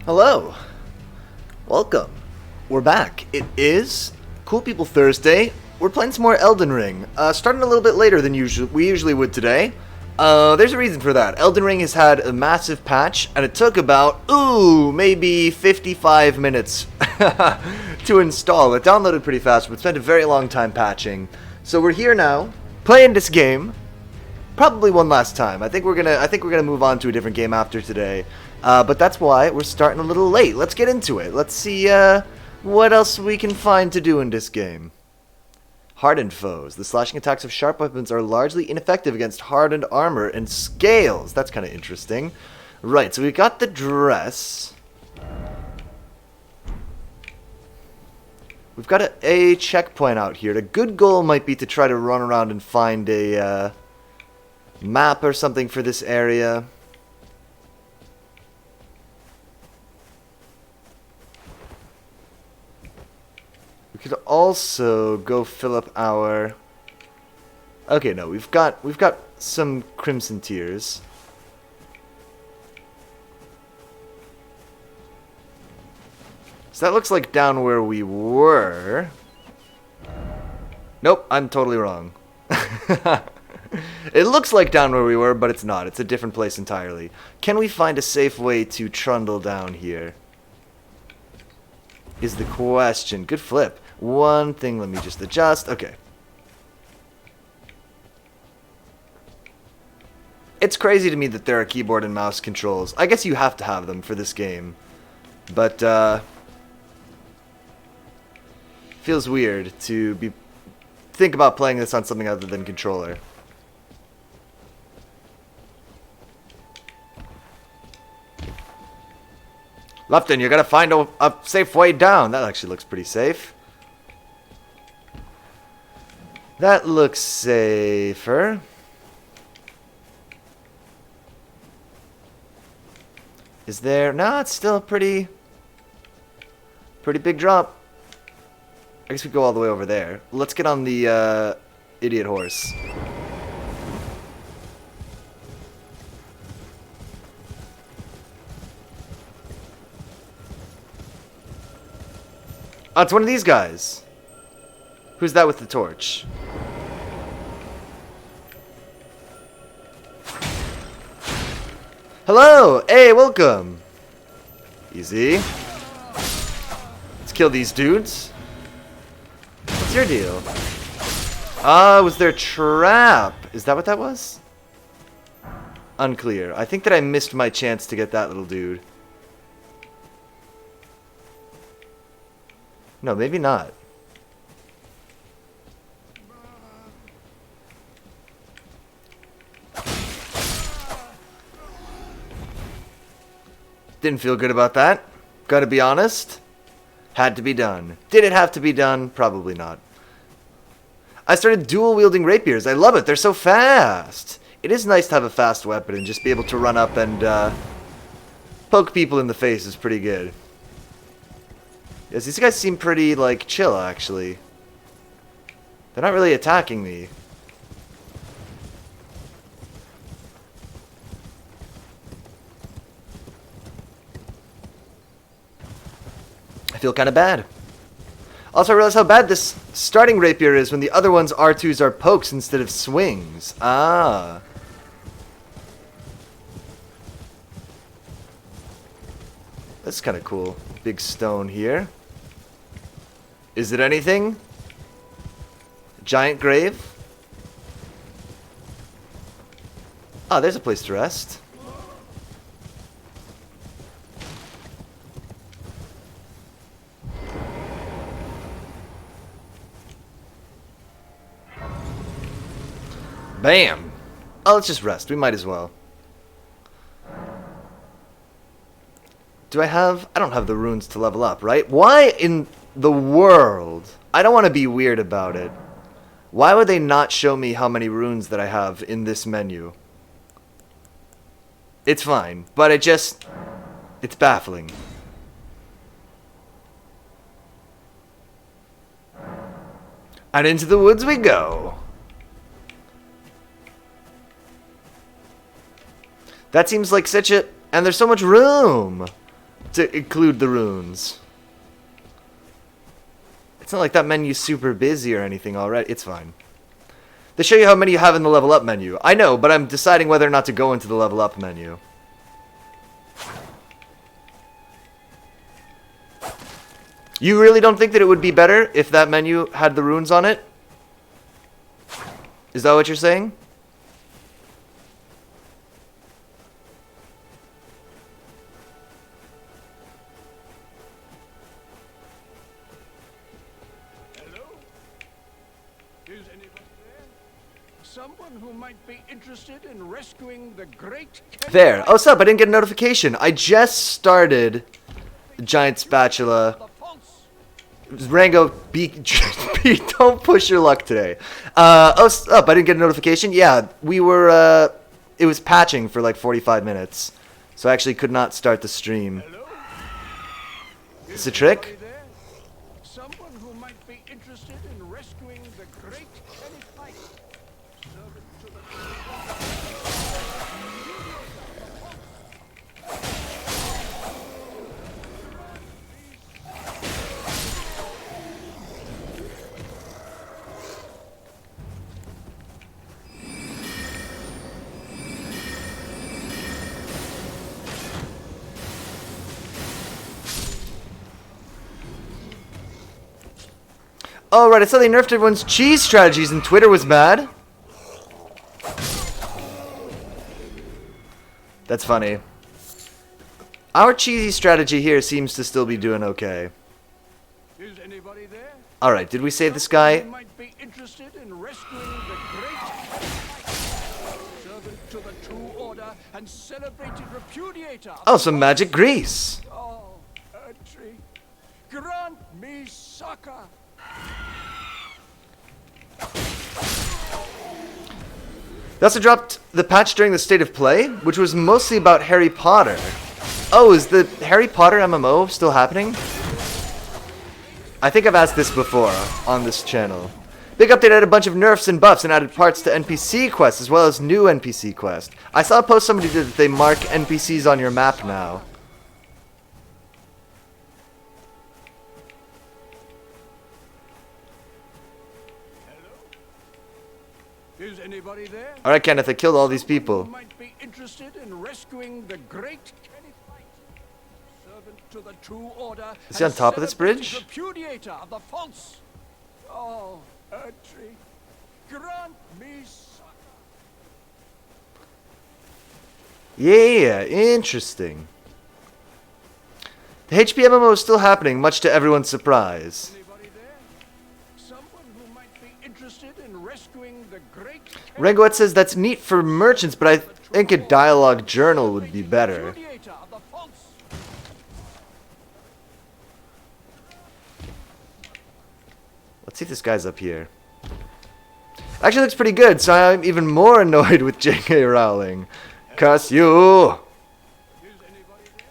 Hello. Welcome. We're back. It is Cool People Thursday. We're playing some more Elden Ring. Starting a little bit later than we usually would today. There's a reason for that. Elden Ring has had a massive patch, and it took about, maybe 55 minutes to install. It downloaded pretty fast, but spent a very long time patching. So we're here now, playing this game. Probably one last time. I think we're gonna move on to a different game after today. But that's why we're starting a little late. Let's get into it. Let's see what else we can find to do in this game. Hardened foes. The slashing attacks of sharp weapons are largely ineffective against hardened armor and scales. That's kind of interesting. Right, so we got the dress. We've got a checkpoint out here. The good goal might be to try to run around and find a map or something for this area. We could also go fill up our... Okay, no, we've got some Crimson Tears. So that looks like down where we were. Nope, I'm totally wrong. It looks like down where we were, but it's not. It's a different place entirely. Can we find a safe way to trundle down here? Is the question. Good flip. One thing, let me just adjust. Okay. It's crazy to me that there are keyboard and mouse controls. I guess you have to have them for this game. But, feels weird to think about playing this on something other than controller. Loughton, you gotta find a safe way down. That actually looks pretty safe. That looks safer. Is there... No, it's still a pretty big drop. I guess we go all the way over there. Let's get on the idiot horse. Oh, it's one of these guys. Who's that with the torch? Hello! Hey, welcome! Easy. Let's kill these dudes. What's your deal? Ah, was there a trap? Is that what that was? Unclear. I think that I missed my chance to get that little dude. No, maybe not. Didn't feel good about that. Gotta be honest. Had to be done. Did it have to be done? Probably not. I started dual-wielding rapiers. I love it. They're so fast. It is nice to have a fast weapon and just be able to run up and poke people in the face is pretty good. Yes, these guys seem pretty, like, chill, actually. They're not really attacking me. I feel kind of bad. Also, I realize how bad this starting rapier is when the other ones R2s are pokes instead of swings. Ah. That's kind of cool. Big stone here. Is it anything? Giant grave? Ah, there's a place to rest. Bam! Oh, let's just rest. We might as well. Do I have... I don't have the runes to level up, right? Why in the world? I don't want to be weird about it. Why would they not show me how many runes that I have in this menu? It's fine, but it's baffling. And into the woods we go. That seems like such a... And there's so much room. to include the runes. It's not like that menu's super busy or anything already. It's fine. They show you how many you have in the level up menu. I know, but I'm deciding whether or not to go into the level up menu. You really don't think that it would be better if that menu had the runes on it? Is that what you're saying? Hello? Is anybody there? Someone who might be interested in rescuing the great... There. Oh, what's up? I didn't get a notification. I just started the giant spatula. Rango, don't push your luck today. Oh, what's up? I didn't get a notification. Yeah, we were, it was patching for like 45 minutes. So I actually could not start the stream. Hello? Is it a trick? Someone who might be interested in rescuing the great Kenny. Servant to the... Oh, right, I saw they nerfed everyone's cheese strategies and Twitter was mad. That's funny. Our cheesy strategy here seems to still be doing okay. Is anybody there? Alright, did we save this guy? Who might be interested in rescuing the great servant to the true order and celebrated repudiator. Oh, some magic grease. Oh, Erdtree, grant me succor. They also dropped the patch during the State of Play, which was mostly about Harry Potter. Oh, is the Harry Potter MMO still happening? I think I've asked this before on this channel. Big update added a bunch of nerfs and buffs and added parts to NPC quests as well as new NPC quests. I saw a post somebody did that they mark NPCs on your map now. Is anybody there? All right, Kenneth, I killed all these people. Who might be interested in rescuing the great Kenneth Knight, servant to the true order. Is he on top of this bridge? Repudiator of the false. Oh, Erdtree, grant me succor. Yeah, interesting. The HP MMO is still happening, much to everyone's surprise. Anybody there? Someone who might be interested in rescuing the great Rengoet says that's neat for merchants, but I think a dialogue journal would be better. repudiator of the false. Let's see if this guy's up here. Actually looks pretty good, so I'm even more annoyed with J.K. Rowling. Cuss you! Is anybody there?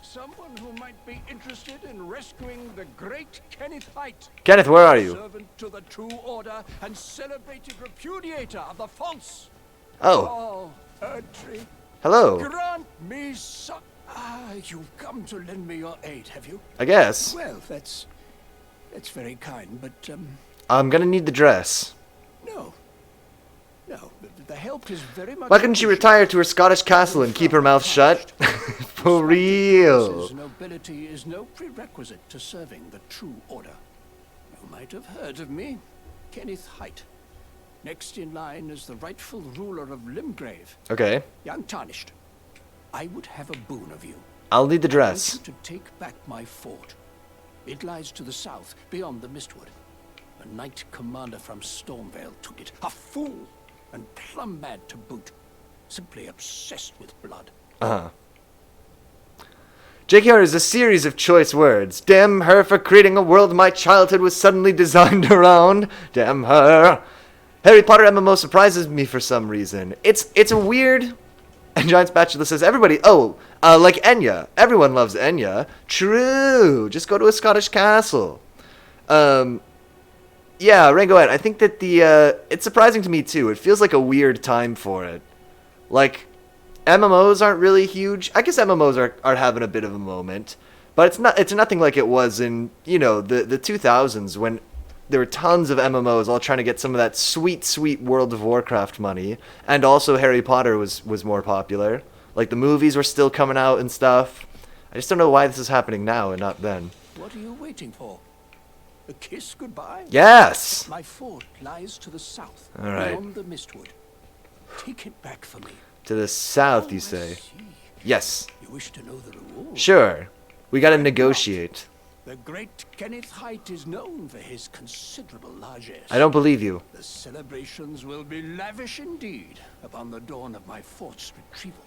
Someone who might be interested in rescuing the great Kenneth Knight, Kenneth, where are you? servant to the true order and celebrated repudiator of the false. Oh, Oh, Erdtree, hello. grant me succor. Ah, you've come to lend me your aid, have you? I guess. Well, that's very kind, but I'm gonna need the dress. no, the help is very much. Why couldn't she retire to her Scottish castle and keep her mouth shut? For real. Nobility is no prerequisite to serving the true order. You might have heard of me, Kenneth Height. Next in line is the rightful ruler of Limgrave, Okay, young Tarnished. I would have a boon of you. I'll need the I dress. want you to take back my fort. It lies to the south, beyond the Mistwood. A knight commander from Stormvale took it. A fool! And plumb mad to boot. Simply obsessed with blood. Uh-huh. JKR is a series of choice words. Damn her for creating a world my childhood was suddenly designed around. Damn her. Harry Potter MMO surprises me for some reason. It's a weird... And Giant Spatula says, everybody... Oh, like Enya. Everyone loves Enya. True. Just go to a Scottish castle. Yeah, Rangoet, I think that it's surprising to me, too. It feels like a weird time for it. Like, MMOs aren't really huge. I guess MMOs are having a bit of a moment, but it's nothing like it was in, the 2000s when there were tons of MMOs all trying to get some of that sweet World of Warcraft money, and also Harry Potter was more popular. Like the movies were still coming out and stuff. I just don't know why this is happening now and not then. What are you waiting for? A kiss goodbye? Yes! My fort lies to the south, All right. beyond the Mistwood. Take it back for me. To the south, you I say? see. Yes. You wish to know the reward? Sure. We gotta negotiate. The great Kenneth Height is known for his considerable largesse. I don't believe you. The celebrations will be lavish indeed upon the dawn of my fort's retrieval.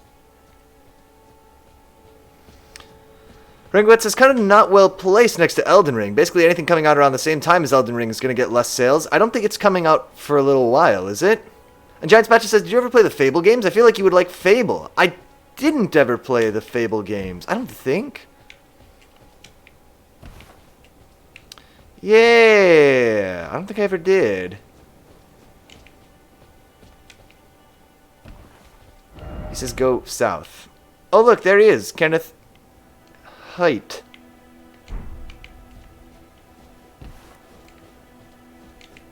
Ringwitz is kind of not well placed next to Elden Ring. Basically, anything coming out around the same time as Elden Ring is going to get less sales. I don't think it's coming out for a little while, is it? And Giant Spatcher says, did you ever play the Fable games? I feel like you would like Fable. I didn't ever play the Fable games. I don't think. Yeah, I don't think I ever did. He says go south. Oh, look, there he is. Kenneth Height.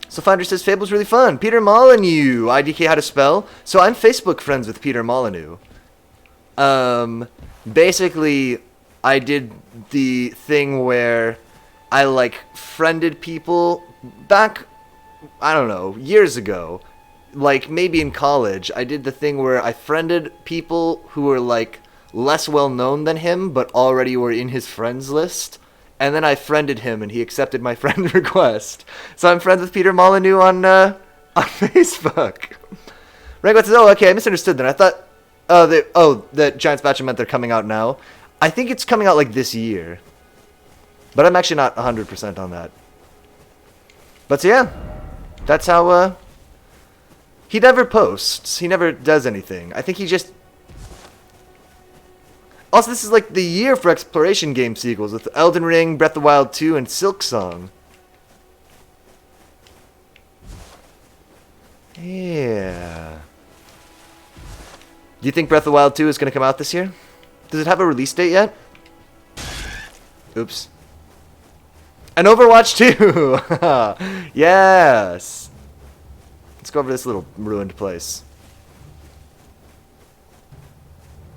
So Finder says Fable's really fun. Peter Molyneux. IDK how to spell. So I'm Facebook friends with Peter Molyneux. Basically, I did the thing where I friended people back, I don't know, years ago. Like maybe in college, I did the thing where I friended people who were less well known than him, but already were in his friends list. And then I friended him, and he accepted my friend request. So I'm friends with Peter Molyneux on Facebook. Rango says, "Oh, okay, I misunderstood. Then I thought, that Giant Spatcher meant they're coming out now. I think it's coming out this year, but I'm actually not 100% on that. But so yeah, that's how he never posts. He never does anything. I think he just." Also, this is the year for exploration game sequels with Elden Ring, Breath of the Wild 2, and Silksong. Yeah. Do you think Breath of the Wild 2 is going to come out this year? Does it have a release date yet? Oops. And Overwatch 2! Yes! Let's go over this little ruined place.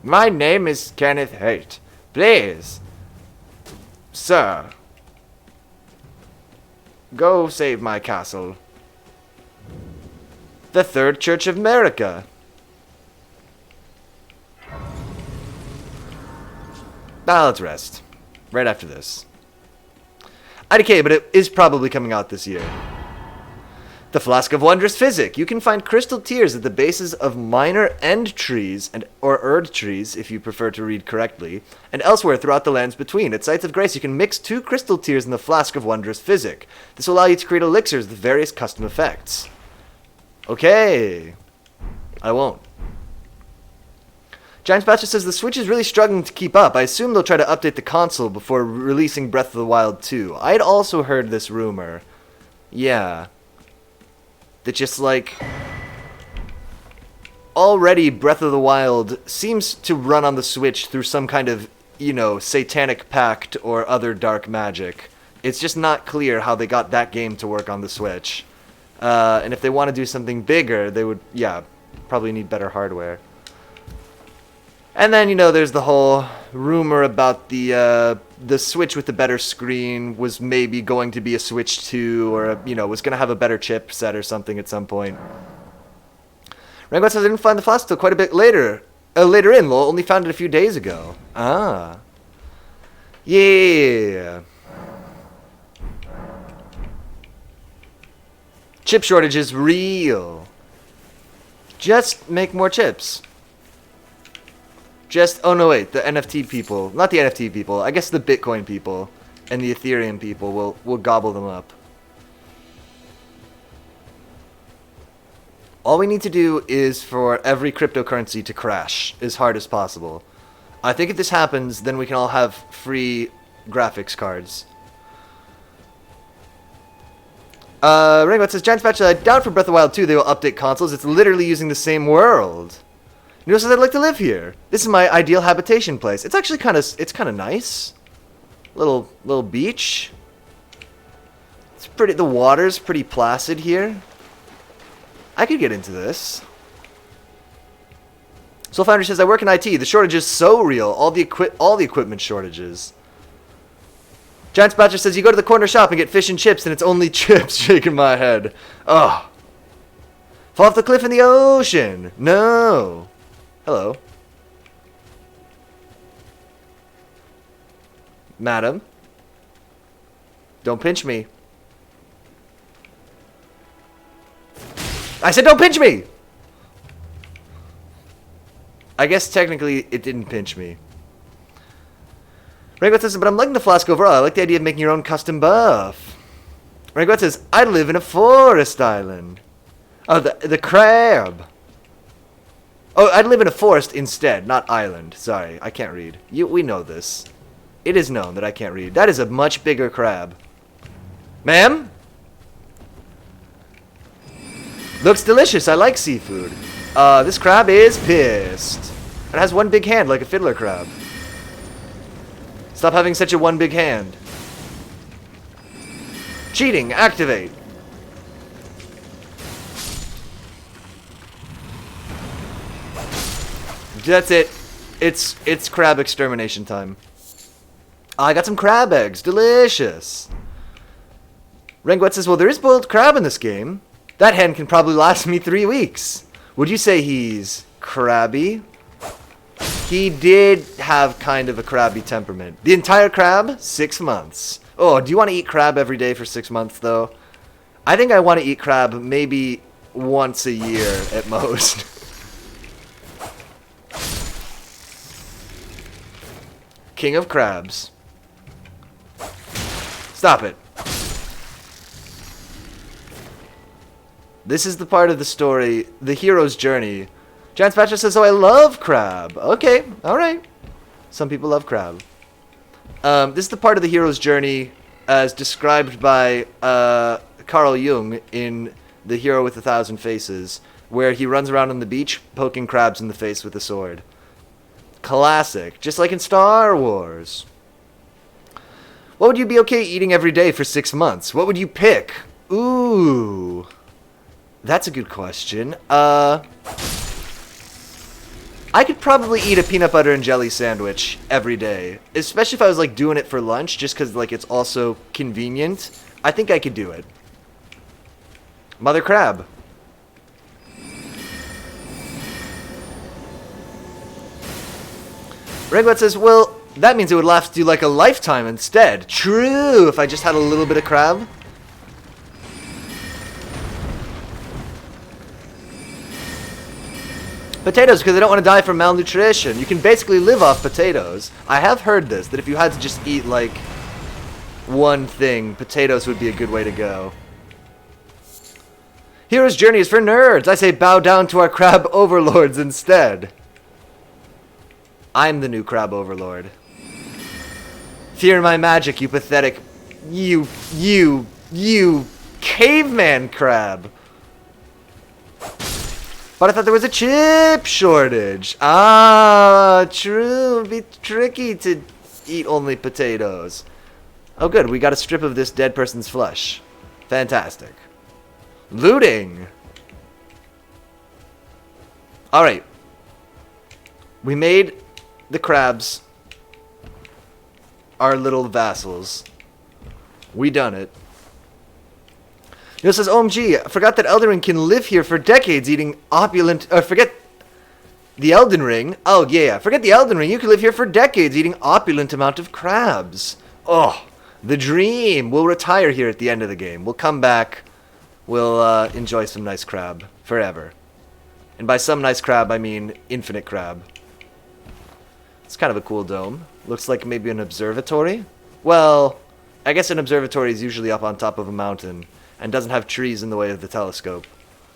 My name is Kenneth Haight. Please, sir, go save my castle. The Third Church of America. Now let's rest. Right after this. IDK, but it is probably coming out this year. The Flask of Wondrous Physic. You can find crystal tears at the bases of minor end trees, or erd trees, if you prefer to read correctly, and elsewhere throughout the lands between. At Sites of Grace, you can mix 2 crystal tears in the Flask of Wondrous Physic. This will allow you to create elixirs with various custom effects. Okay. I won't. Giant Spatcher says the Switch is really struggling to keep up. I assume they'll try to update the console before releasing Breath of the Wild 2. I'd also heard this rumor. Yeah. That just already Breath of the Wild seems to run on the Switch through some kind of, satanic pact or other dark magic. It's just not clear how they got that game to work on the Switch. And if they want to do something bigger, they would, probably need better hardware. And then, there's the whole rumor about the Switch with the better screen was maybe going to be a Switch 2 or, was going to have a better chipset or something at some point. Rango says I didn't find the flask till quite a bit later. Later in, lol. Only found it a few days ago. Ah. Yeah. Chip shortage is real. Just make more chips. Oh no, wait, the NFT people, not the NFT people, I guess the Bitcoin people and the Ethereum people will gobble them up. All we need to do is for every cryptocurrency to crash as hard as possible. I think if this happens, then we can all have free graphics cards. Rainbow says, Giant Spatula, I doubt for Breath of the Wild 2 they will update consoles. It's literally using the same world. Neil says, I'd like to live here. This is my ideal habitation place. It's actually kind of nice. Little beach. It's pretty, the water's pretty placid here. I could get into this. Soulfounder says, I work in IT. The shortage is so real. All the equipment shortages. Giant Spatcher says, you go to the corner shop and get fish and chips, and it's only chips. Shaking my head. Ugh. Fall off the cliff in the ocean. No. Hello. Madam. Don't pinch me. I said don't pinch me! I guess technically it didn't pinch me. Rangot says, but I'm liking the flask overall. I like the idea of making your own custom buff. Rangot says, I live in a forest island. Oh, the crab. Oh, I'd live in a forest instead, not island. Sorry, I can't read. We know this. It is known that I can't read. That is a much bigger crab. Ma'am? Looks delicious. I like seafood. This crab is pissed. It has one big hand like a fiddler crab. Stop having such a one big hand. Cheating. Activate. That's it. It's crab extermination time. I got some crab eggs. Delicious. Renguet says, well, there is boiled crab in this game. That hen can probably last me 3 weeks. Would you say he's crabby? He did have kind of a crabby temperament. The entire crab, 6 months. Oh, do you want to eat crab every day for 6 months, though? I think I want to eat crab maybe once a year at most. King of crabs. Stop it. This is the part of the story, the hero's journey. Giant Spatcher says, oh, I love crab. Okay, alright. Some people love crab. This is the part of the hero's journey as described by Carl Jung in The Hero with a Thousand Faces, where he runs around on the beach poking crabs in the face with a sword. Classic, just like in Star Wars. What would you be okay eating every day for 6 months? What would you pick? Ooh. That's a good question. I could probably eat a peanut butter and jelly sandwich every day. Especially if I was, like, doing it for lunch, just because, like, it's also convenient. I think I could do it. Mother crab. Reglet says, well, that means it would last you like a lifetime instead. True, if I just had a little bit of crab. Potatoes, because I don't want to die from malnutrition. You can basically live off potatoes. I have heard this, that if you had to just eat, like, one thing, potatoes would be a good way to go. Hero's Journey is for nerds. I say bow down to our crab overlords instead. I'm the new crab overlord. Fear my magic, you pathetic... You caveman crab. But I thought there was a chip shortage. Ah, true. It'd be tricky to eat only potatoes. Oh, good. We got a strip of this dead person's flesh. Fantastic. Looting. Alright. We made the crabs our little vassals. We done it. Neil says, OMG, I forgot that Elden Ring can live here for decades eating opulent... forget the Elden Ring. Oh, yeah. Forget the Elden Ring. You can live here for decades eating opulent amount of crabs. Oh, the dream. We'll retire here at the end of the game. We'll come back. We'll enjoy some nice crab forever. And by some nice crab, I mean infinite crab. It's kind of a cool dome. Looks like maybe an observatory. Well, I guess an observatory is usually up on top of a mountain and doesn't have trees in the way of the telescope.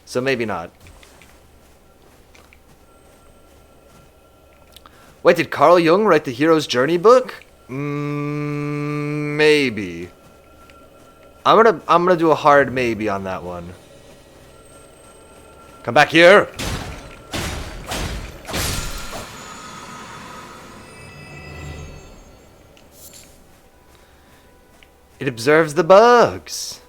So maybe not. Wait, did Carl Jung write the Hero's Journey book? Maybe. I'm gonna do a hard maybe on that one. Come back here. It observes the bugs.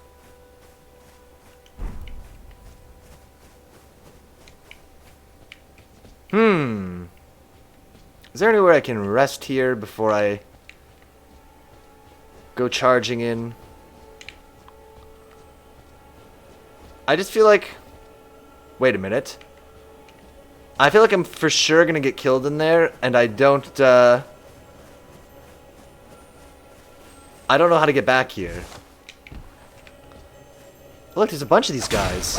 Is there anywhere I can rest here before I go charging in? I just feel like... Wait a minute. I feel like I'm for sure gonna get killed in there, and I don't know how to get back here. Look, there's a bunch of these guys.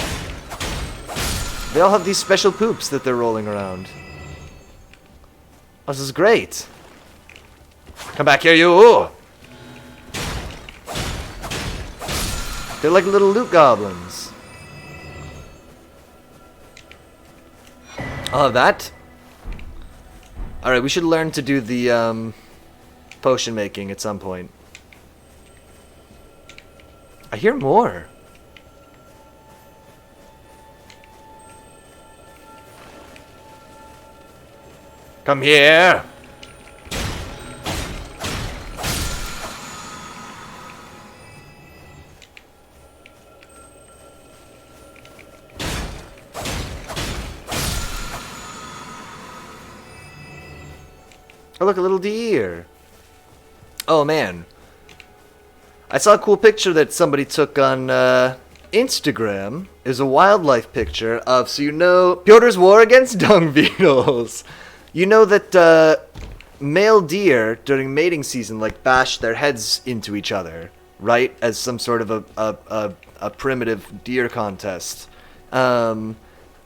They all have these special poops that they're rolling around. Oh, this is great. Come back here, you! They're like little loot goblins. I'll have that. Alright, we should learn to do the potion making at some point. I hear more. Come here. Oh, look, a little deer. Oh, man. I saw a cool picture that somebody took on Instagram. It was a wildlife picture of, so you know, Pyotr's war against dung beetles. You know that male deer during mating season like bash their heads into each other, right? As some sort of a primitive deer contest.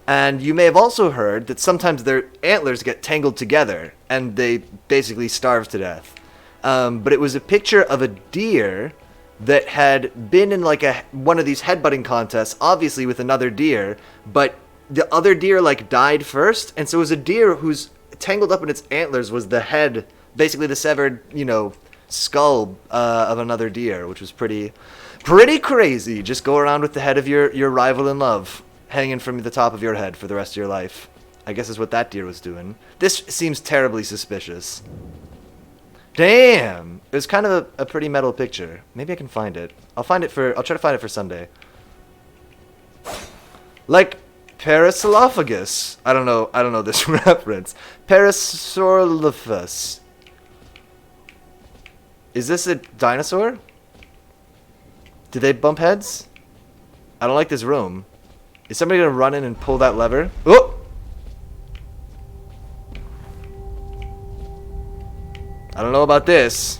And you may have also heard that sometimes their antlers get tangled together and they basically starve to death. But it was a picture of a deer that had been in like one of these headbutting contests, obviously with another deer, but the other deer like died first, and so it was a deer whose tangled up in its antlers was the head, basically the severed, you know, skull of another deer, which was pretty crazy. Just go around with the head of your rival in love hanging from the top of your head for the rest of your life. I guess is what that deer was doing. This seems terribly suspicious. Damn! It was kind of a pretty metal picture. Maybe I can find it. I'll try to find it for Sunday. Like Parasaurolophus. I don't know this reference. Parasaurolophus. Is this a dinosaur? Did they bump heads? I don't like this room. Is somebody gonna run in and pull that lever? Oh! I don't know about this.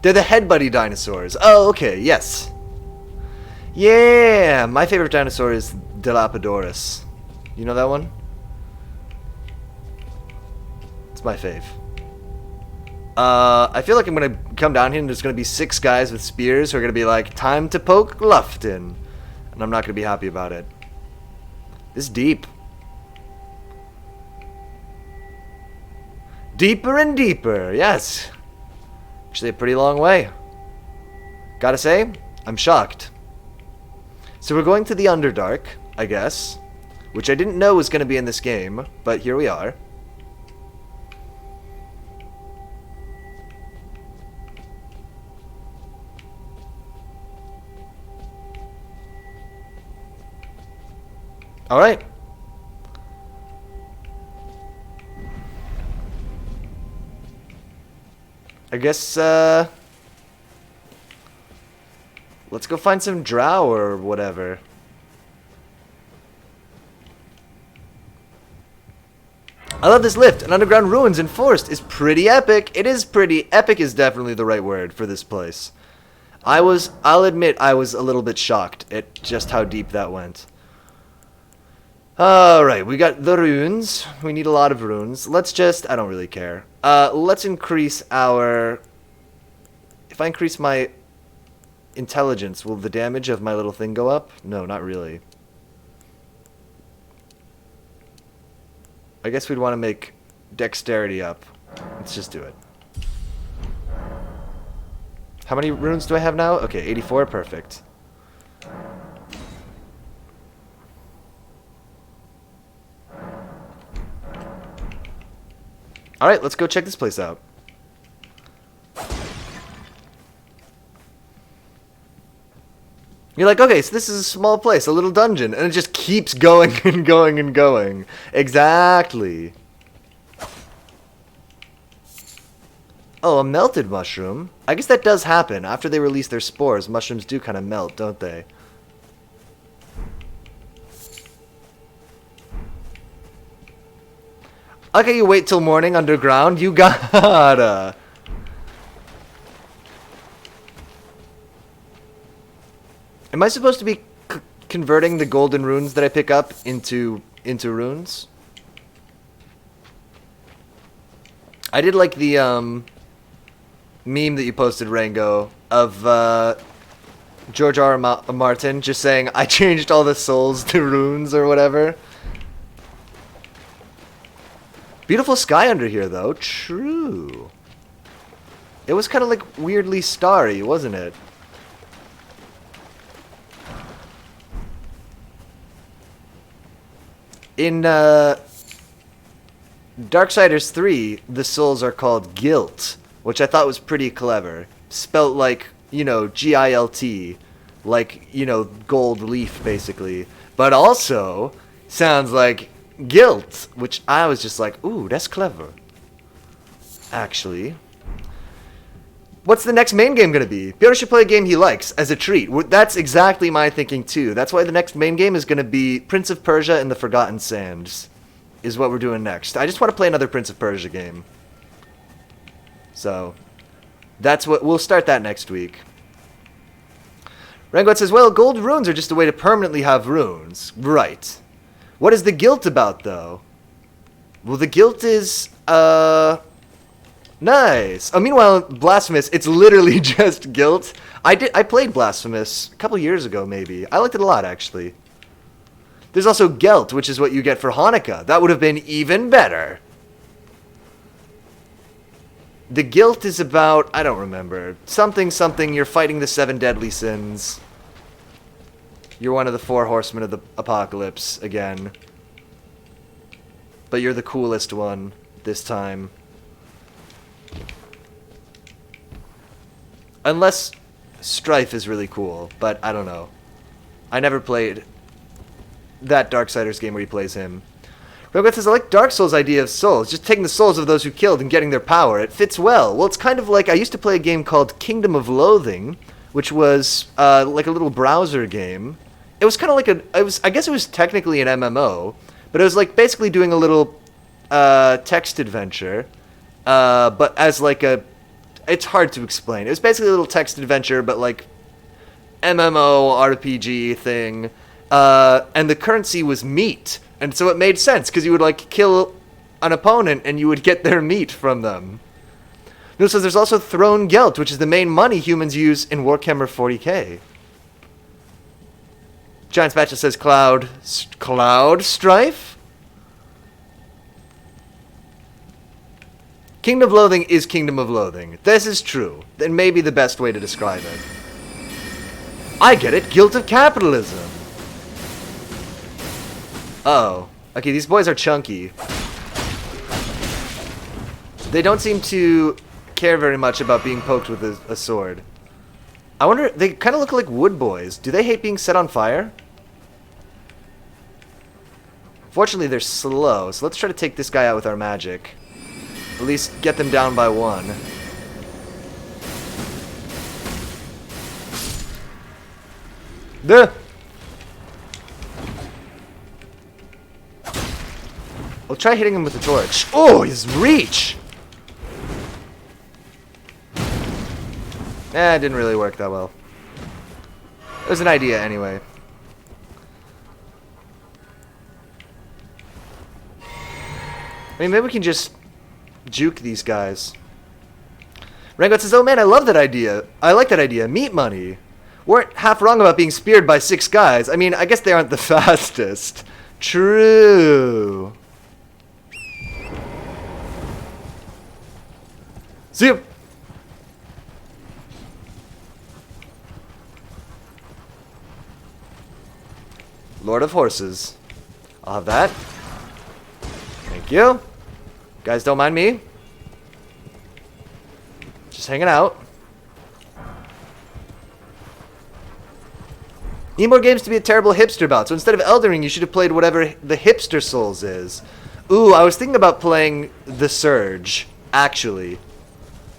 They're the head buddy dinosaurs. Oh, okay, yes. Yeah, my favorite dinosaur is Dilophosaurus. You know that one? It's my fave. I feel like I'm gonna come down here and there's gonna be 6 guys with spears who are gonna be like, time to poke Loughton. And I'm not gonna be happy about it. This is deep. Deeper and deeper, yes. Actually a pretty long way. Gotta say, I'm shocked. So we're going to the Underdark, I guess. Which I didn't know was gonna be in this game, but here we are. Alright. I guess, let's go find some drow or whatever. I love this lift. An underground ruins in forest is pretty epic. It is pretty epic is definitely the right word for this place. I'll admit I was a little bit shocked at just how deep that went. Alright, we got the runes. We need a lot of runes. Let's just... I don't really care. Let's increase our... If I increase my intelligence, will the damage of my little thing go up? No, not really. I guess we'd want to make dexterity up. Let's just do it. How many runes do I have now? Okay, 84, perfect. Alright, let's go check this place out. You're like, okay, so this is a small place, a little dungeon, and it just keeps going and going and going. Exactly. Oh, a melted mushroom. I guess that does happen. After they release their spores, mushrooms do kind of melt, don't they? Okay, you wait till morning underground. You gotta. Am I supposed to be converting the golden runes that I pick up into runes? I did like the meme that you posted, Rango, of George R. Martin just saying, I changed all the souls to runes or whatever. Beautiful sky under here, though. True. It was kind of like weirdly starry, wasn't it? In Darksiders 3, the souls are called Gilt, which I thought was pretty clever. Spelt like, you know, G-I-L-T. Like, you know, gold leaf, basically. But also sounds like guilt, which I was just like, ooh, that's clever. Actually. What's the next main game going to be? Piotr should play a game he likes as a treat. That's exactly my thinking, too. That's why the next main game is going to be Prince of Persia and the Forgotten Sands, is what we're doing next. I just want to play another Prince of Persia game. So, that's what we'll start that next week. Rangot says, well, gold runes are just a way to permanently have runes. Right. What is the guilt about, though? Well, the guilt is, nice. Oh, meanwhile, Blasphemous, it's literally just guilt. I played Blasphemous a couple years ago, maybe. I liked it a lot, actually. There's also Gelt, which is what you get for Hanukkah. That would have been even better. The guilt is about, I don't remember, something, you're fighting the 7 deadly sins. You're one of the 4 horsemen of the apocalypse, again. But you're the coolest one, this time. Unless Strife is really cool, but I don't know. I never played that Darksiders game where he plays him. Rogoth says, I like Dark Souls' idea of souls, just taking the souls of those who killed and getting their power. It fits well. Well, it's kind of like, I used to play a game called Kingdom of Loathing, which was like a little browser game. It was kind of like I guess it was technically an MMO, but it was like basically doing a little text adventure, but as like it's hard to explain. It was basically a little text adventure, but like MMO RPG thing, and the currency was meat. And so it made sense, because you would, like, kill an opponent, and you would get their meat from them. Noodle says there's also Throne Gelt, which is the main money humans use in Warhammer 40k. Giant Spatula says Cloud Strife? Kingdom of Loathing is Kingdom of Loathing. This is true. That may be the best way to describe it. I get it. Guilt of capitalism. Uh-oh. Okay, these boys are chunky. They don't seem to care very much about being poked with a sword. I wonder, they kind of look like wood boys. Do they hate being set on fire? Fortunately, they're slow, so let's try to take this guy out with our magic. At least get them down by 1. Duh! We'll try hitting him with the torch. Oh, his reach! It didn't really work that well. It was an idea anyway. I mean, maybe we can just juke these guys. Rangot says, oh man, I love that idea. I like that idea. Meat money. Weren't half wrong about being speared by 6 guys. I mean, I guess they aren't the fastest. True. See ya. Lord of Horses. I'll have that. Thank you. Guys, don't mind me. Just hanging out. Need more games to be a terrible hipster about. So instead of Elden Ring, you should have played whatever the hipster Souls is. Ooh, I was thinking about playing The Surge, actually.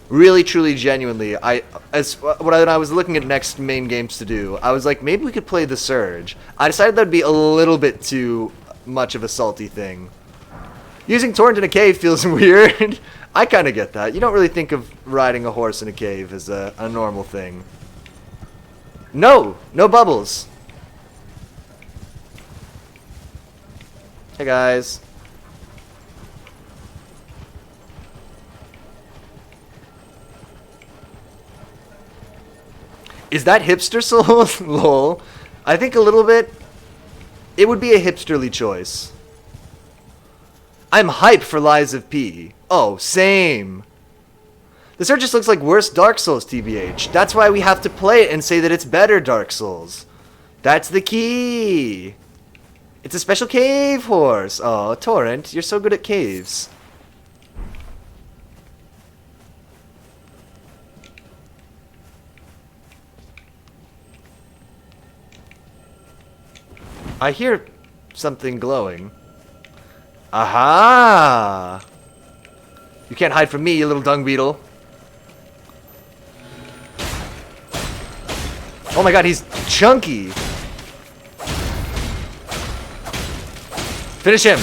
Really, truly, genuinely. When I was looking at next main games to do, I was like, maybe we could play The Surge. I decided that would be a little bit too much of a salty thing. Using Torrent in a cave feels weird. I kind of get that. You don't really think of riding a horse in a cave as a normal thing. No! No bubbles! Hey guys. Is that hipster soul? Lol. I think a little bit. It would be a hipsterly choice. I'm hyped for Lies of P. Oh, same. The Surge just looks like worse Dark Souls, TBH. That's why we have to play it and say that it's better Dark Souls. That's the key. It's a special cave horse. Oh, Torrent, you're so good at caves. I hear something glowing. Aha! You can't hide from me, you little dung beetle. Oh my god, he's chunky. Finish him.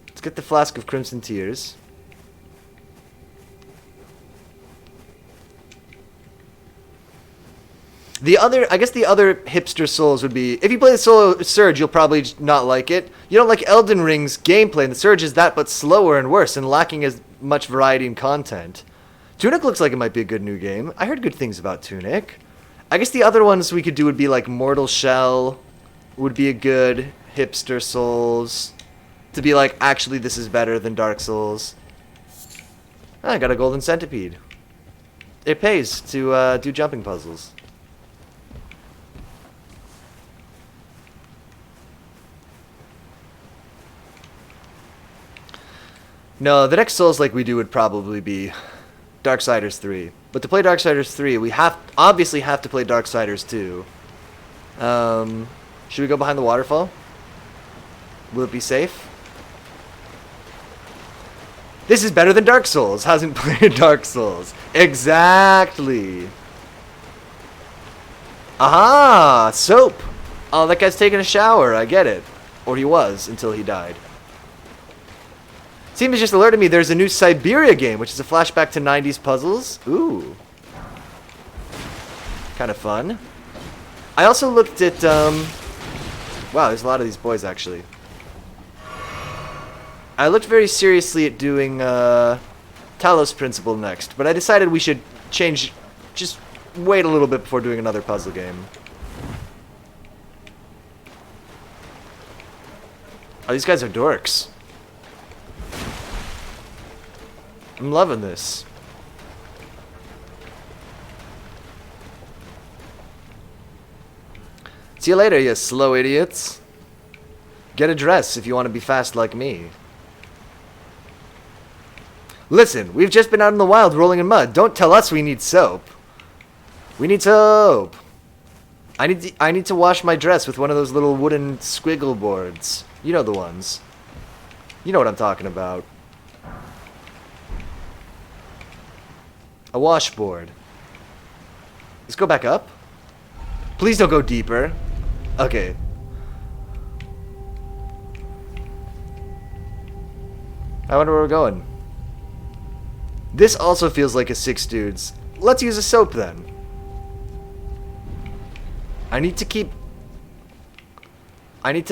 Let's get the flask of Crimson Tears. I guess the other hipster souls would be, if you play the solo Surge, you'll probably not like it. You don't like Elden Ring's gameplay, and the Surge is that, but slower and worse, and lacking as much variety and content. Tunic looks like it might be a good new game. I heard good things about Tunic. I guess the other ones we could do would be like Mortal Shell, would be a good hipster Souls. To be like, actually this is better than Dark Souls. I got a golden centipede. It pays to do jumping puzzles. No, the next Souls like we do would probably be Darksiders 3. But to play Darksiders 3, we obviously have to play Darksiders 2. Should we go behind the waterfall? Will it be safe? This is better than Dark Souls. Hasn't played Dark Souls. Exactly. Aha! Soap! Oh, that guy's taking a shower. I get it. Or he was, until he died. Steam has just alerted me there's a new Siberia game, which is a flashback to 90s puzzles. Ooh. Kind of fun. I also looked at, wow, there's a lot of these boys, actually. I looked very seriously at doing, Talos Principle next, but I decided we should change, just wait a little bit before doing another puzzle game. Oh, these guys are dorks. I'm loving this. See you later, you slow idiots. Get a dress if you want to be fast like me. Listen, we've just been out in the wild rolling in mud. Don't tell us we need soap. We need soap. I need to wash my dress with one of those little wooden squiggle boards. You know the ones. You know what I'm talking about. A washboard. Let's go back up. Please don't go deeper. Okay. I wonder where we're going. This also feels like a 6 dudes. Let's use a soap then. I need to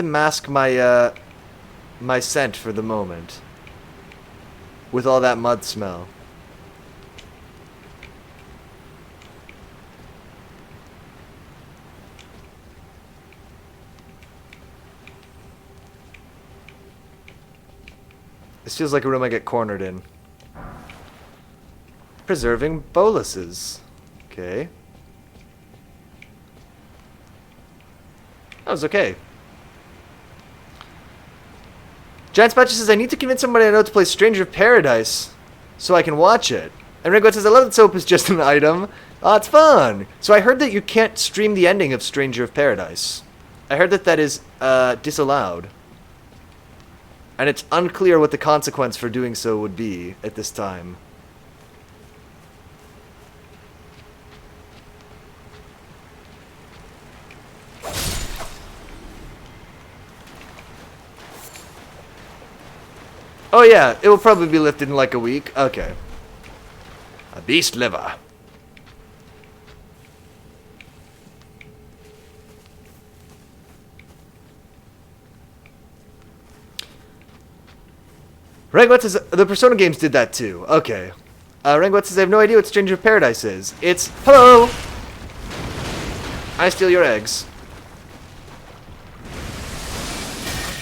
mask my my scent for the moment. With all that mud smell. This feels like a room I get cornered in. Preserving boluses. Okay. That was okay. Giant Spatcher says, I need to convince somebody I know to play Stranger of Paradise. so I can watch it. And Ringwood says, I love that soap is just an item. Oh, it's fun. So I heard that you can't stream the ending of Stranger of Paradise. I heard that that is disallowed. And it's unclear what the consequence for doing so would be at this time. Oh yeah, it will probably be lifted in like a week. Okay. A beast liver. Rangwat says, the Persona games did that too. Okay. Rangwat says, I have no idea what Stranger of Paradise is. It's, hello! I steal your eggs.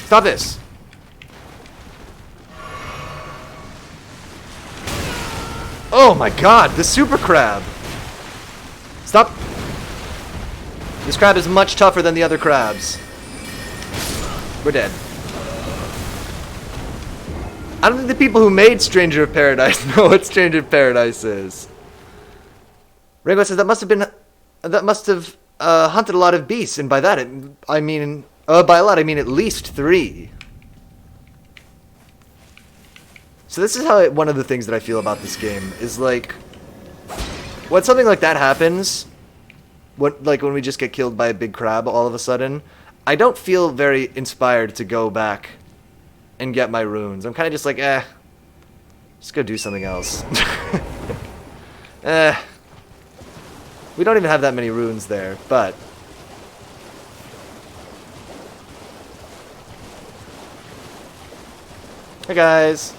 Stop this. Oh my god, the super crab. Stop. This crab is much tougher than the other crabs. We're dead. I don't think the people who made Stranger of Paradise know what Stranger of Paradise is. Rainbow says that must have hunted a lot of beasts, and by that I mean by a lot I mean at least 3. So this is how one of the things that I feel about this game is like, when something like that happens, when we just get killed by a big crab all of a sudden, I don't feel very inspired to go back and get my runes. I'm kind of just like, just go do something else. We don't even have that many runes there, but hey guys.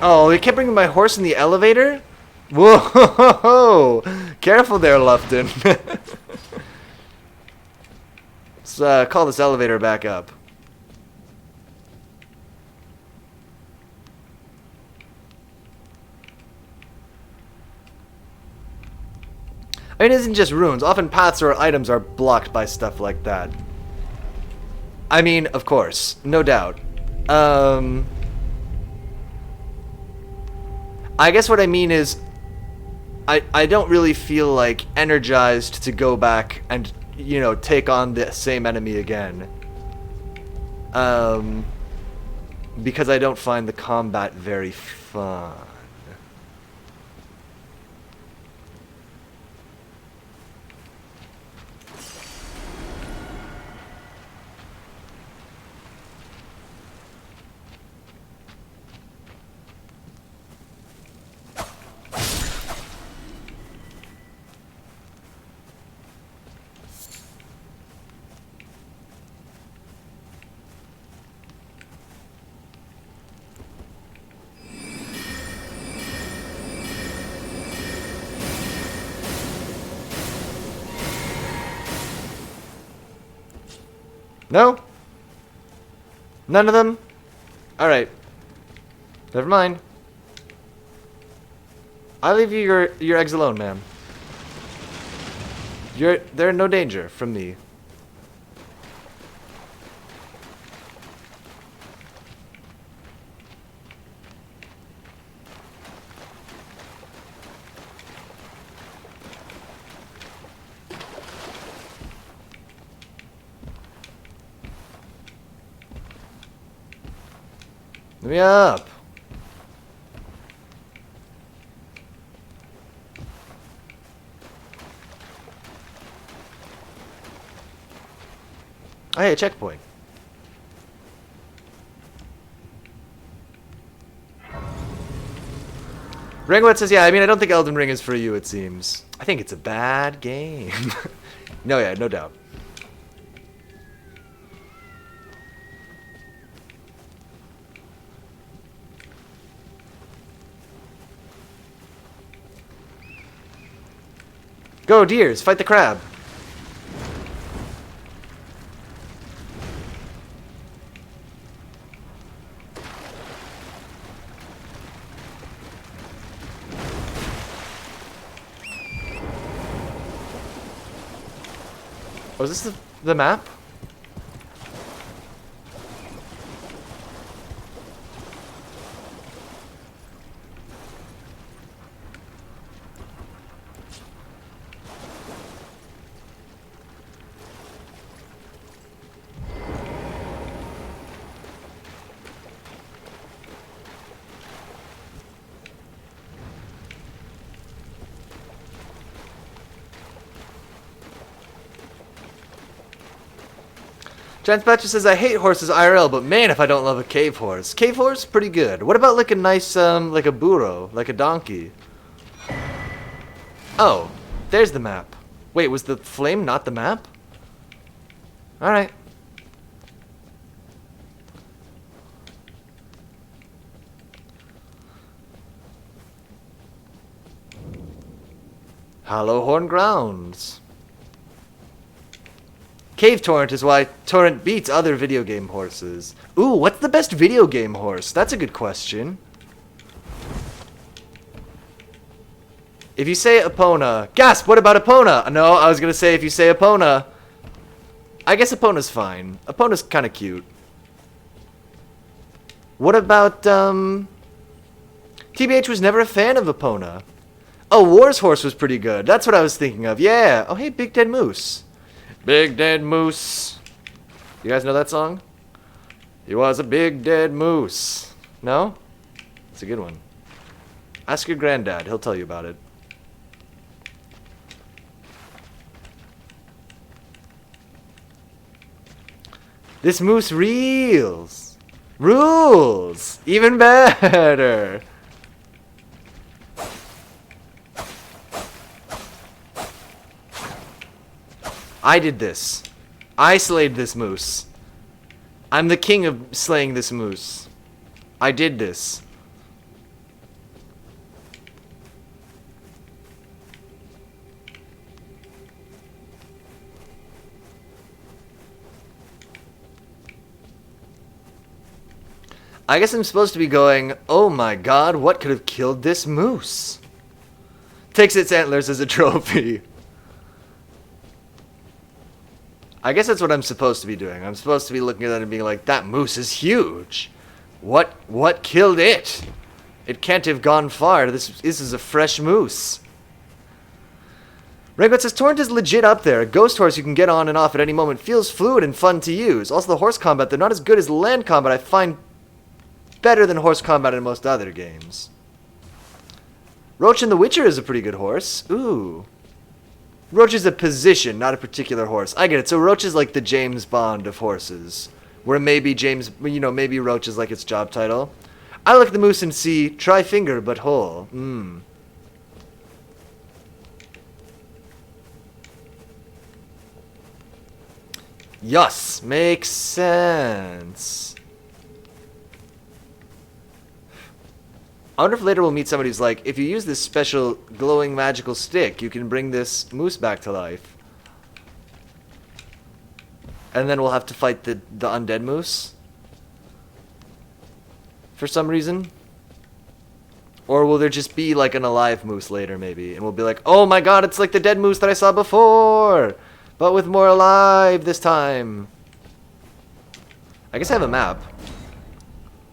Oh, they kept bringing my horse in the elevator? Whoa! Careful there, Loughton. Let's call this elevator back up. I mean, it isn't just runes. Often paths or items are blocked by stuff like that. I mean, of course. No doubt. I guess what I mean is, I don't really feel like energized to go back and, you know, take on the same enemy again. Because I don't find the combat very fun. No? None of them? Alright. Never mind. I'll leave you your eggs alone, ma'am. They're in no danger from me. Let me up. Oh, hey, a checkpoint. Ringwet says, yeah, I mean, I don't think Elden Ring is for you, it seems. I think it's a bad game. No, yeah, no doubt. Go, deers, fight the crab. Oh, is this the map? Transpatcher says, I hate horses IRL, but man, if I don't love a cave horse. Cave horse? Pretty good. What about like a nice, like a burro? Like a donkey? Oh, there's the map. Wait, was the flame not the map? Alright. Hollowhorn Grounds. Cave Torrent is why Torrent beats other video game horses. Ooh, what's the best video game horse? That's a good question. If you say Epona... Gasp! What about Epona? No, I was gonna say if you say Epona... I guess Epona's fine. Epona's kinda cute. What about, TBH was never a fan of Epona. Oh, War's Horse was pretty good. That's what I was thinking of. Yeah. Oh, hey, Big Dead Moose. Big Dead Moose. You guys know that song? He was a big dead moose. No? It's a good one. Ask your granddad. He'll tell you about it. This moose reels. Rules. Even better. I did this. I slayed this moose. I'm the king of slaying this moose. I did this. I guess I'm supposed to be going, oh my god, what could have killed this moose? Takes its antlers as a trophy. I guess that's what I'm supposed to be doing. I'm supposed to be looking at that and being like, that moose is huge. What killed it? It can't have gone far. This is a fresh moose. Rangot says, Torrent is legit up there. A ghost horse you can get on and off at any moment. Feels fluid and fun to use. Also, the horse combat, they're not as good as land combat. I find better than horse combat in most other games. Roach in The Witcher is a pretty good horse. Ooh. Roach is a position, not a particular horse. I get it. So Roach is like the James Bond of horses. Where maybe maybe Roach is like its job title. I look at the moose and see, try finger but whole. Yes, makes sense. I wonder if later we'll meet somebody who's like, if you use this special glowing magical stick, you can bring this moose back to life. And then we'll have to fight the undead moose. For some reason. Or will there just be like an alive moose later maybe? And we'll be like, oh my god, it's like the dead moose that I saw before! But with more alive this time. I guess I have a map.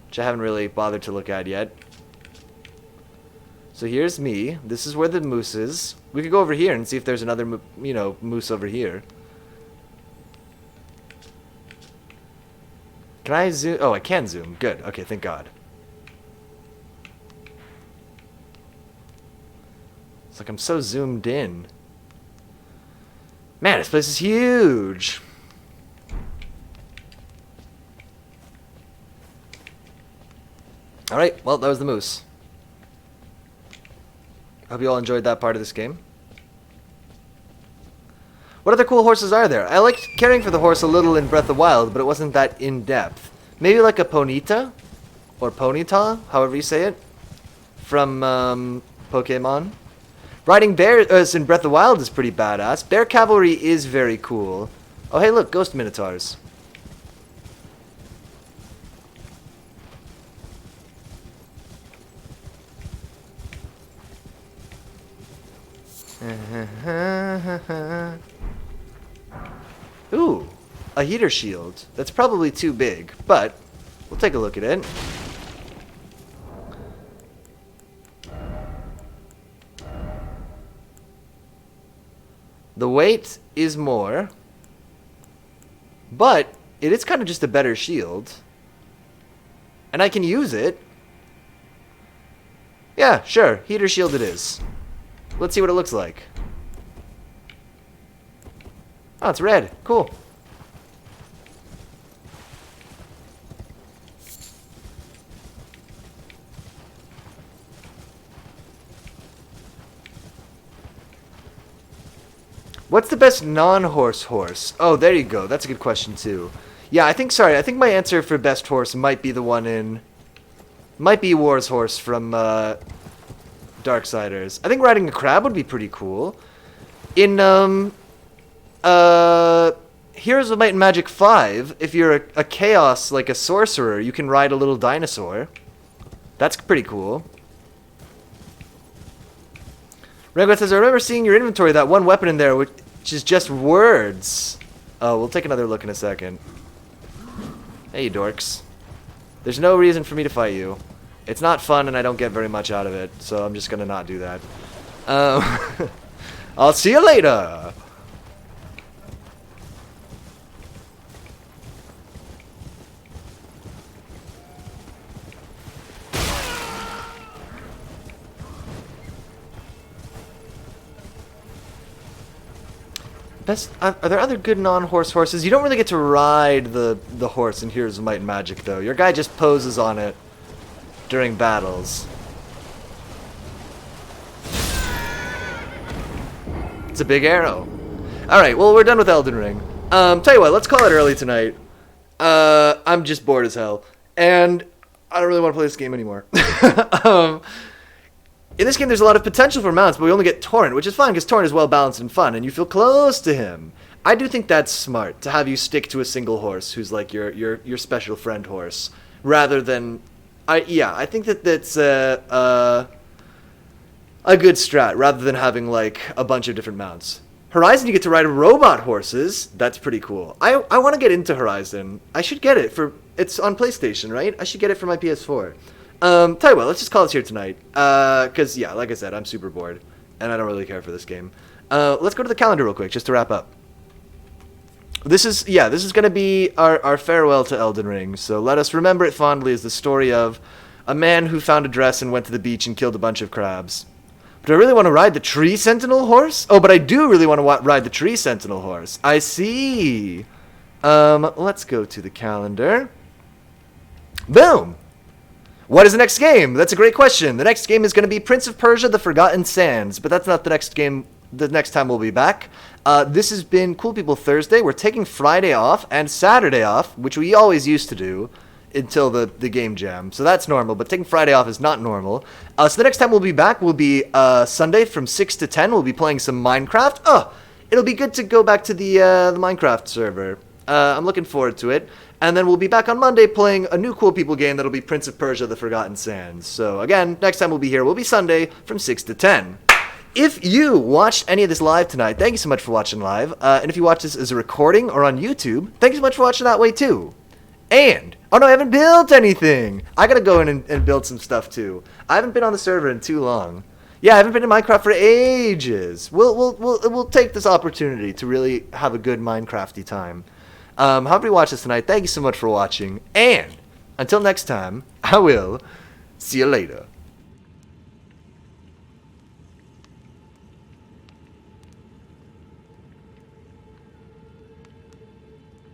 Which I haven't really bothered to look at yet. So here's me. This is where the moose is. We could go over here and see if there's another, moose over here. Can I zoom? Oh, I can zoom. Good. Okay, thank God. It's like I'm so zoomed in. Man, this place is huge. Alright, well, that was the moose. Hope you all enjoyed that part of this game. What other cool horses are there? I liked caring for the horse a little in Breath of the Wild, but it wasn't that in-depth. Maybe like a Ponyta? Or Ponyta, however you say it. From, Pokemon. Riding bears in Breath of the Wild is pretty badass. Bear cavalry is very cool. Oh, hey, look, ghost minotaurs. Ooh, a heater shield. That's probably too big, but we'll take a look at it. The weight is more, but it is kind of just a better shield. And I can use it. Yeah, sure. Heater shield it is. Let's see what it looks like. Oh, it's red. Cool. What's the best non-horse horse? Oh, there you go. That's a good question, too. Yeah, I think my answer for best horse might be the one in... Might be War's horse from, Darksiders. I think riding a crab would be pretty cool. In, Heroes of Might and Magic 5, if you're a chaos, like a sorcerer, you can ride a little dinosaur. That's pretty cool. Ranglet says, I remember seeing your inventory, that one weapon in there, which is just words. Oh, we'll take another look in a second. Hey, you dorks. There's no reason for me to fight you. It's not fun, and I don't get very much out of it, so I'm just gonna not do that. I'll see you later! Are there other good non-horse horses? You don't really get to ride the horse in Heroes of Might and Magic, though. Your guy just poses on it during battles. It's a big arrow. Alright, well, we're done with Elden Ring. Tell you what, let's call it early tonight. I'm just bored as hell. And I don't really want to play this game anymore. In this game, there's a lot of potential for mounts, but we only get Torrent, which is fine, because Torrent is well-balanced and fun, and you feel close to him. I do think that's smart, to have you stick to a single horse, who's like your special friend horse, rather than... I think that's a good strat, rather than having, like, a bunch of different mounts. Horizon, you get to ride robot horses. That's pretty cool. I want to get into Horizon. I should get it for... It's on PlayStation, right? I should get it for my PS4. Tell you what, let's just call this here tonight. Because, yeah, like I said, I'm super bored. And I don't really care for this game. Let's go to the calendar real quick, just to wrap up. This is going to be our farewell to Elden Ring. So let us remember it fondly as the story of a man who found a dress and went to the beach and killed a bunch of crabs. Do I really want to ride the Tree Sentinel horse? Oh, but I do really want to ride the Tree Sentinel horse. I see. Let's go to the calendar. Boom! What is the next game? That's a great question. The next game is going to be Prince of Persia: The Forgotten Sands, but that's not the next game. The next time we'll be back. This has been Cool People Thursday. We're taking Friday off and Saturday off, which we always used to do until the game jam. So that's normal, but taking Friday off is not normal. So the next time we'll be back will be Sunday from 6 to 10. We'll be playing some Minecraft. Oh, it'll be good to go back to the Minecraft server. I'm looking forward to it. And then we'll be back on Monday playing a new Cool People game that'll be Prince of Persia: The Forgotten Sands. So again, next time we'll be here will be Sunday from 6 to 10. If you watched any of this live tonight, thank you so much for watching live. And if you watch this as a recording or on YouTube, thank you so much for watching that way too. And, oh no, I haven't built anything. I gotta go in and build some stuff too. I haven't been on the server in too long. Yeah, I haven't been in Minecraft for ages. We'll take this opportunity to really have a good Minecrafty time. However you watch this tonight, thank you so much for watching. And until next time, I will see you later.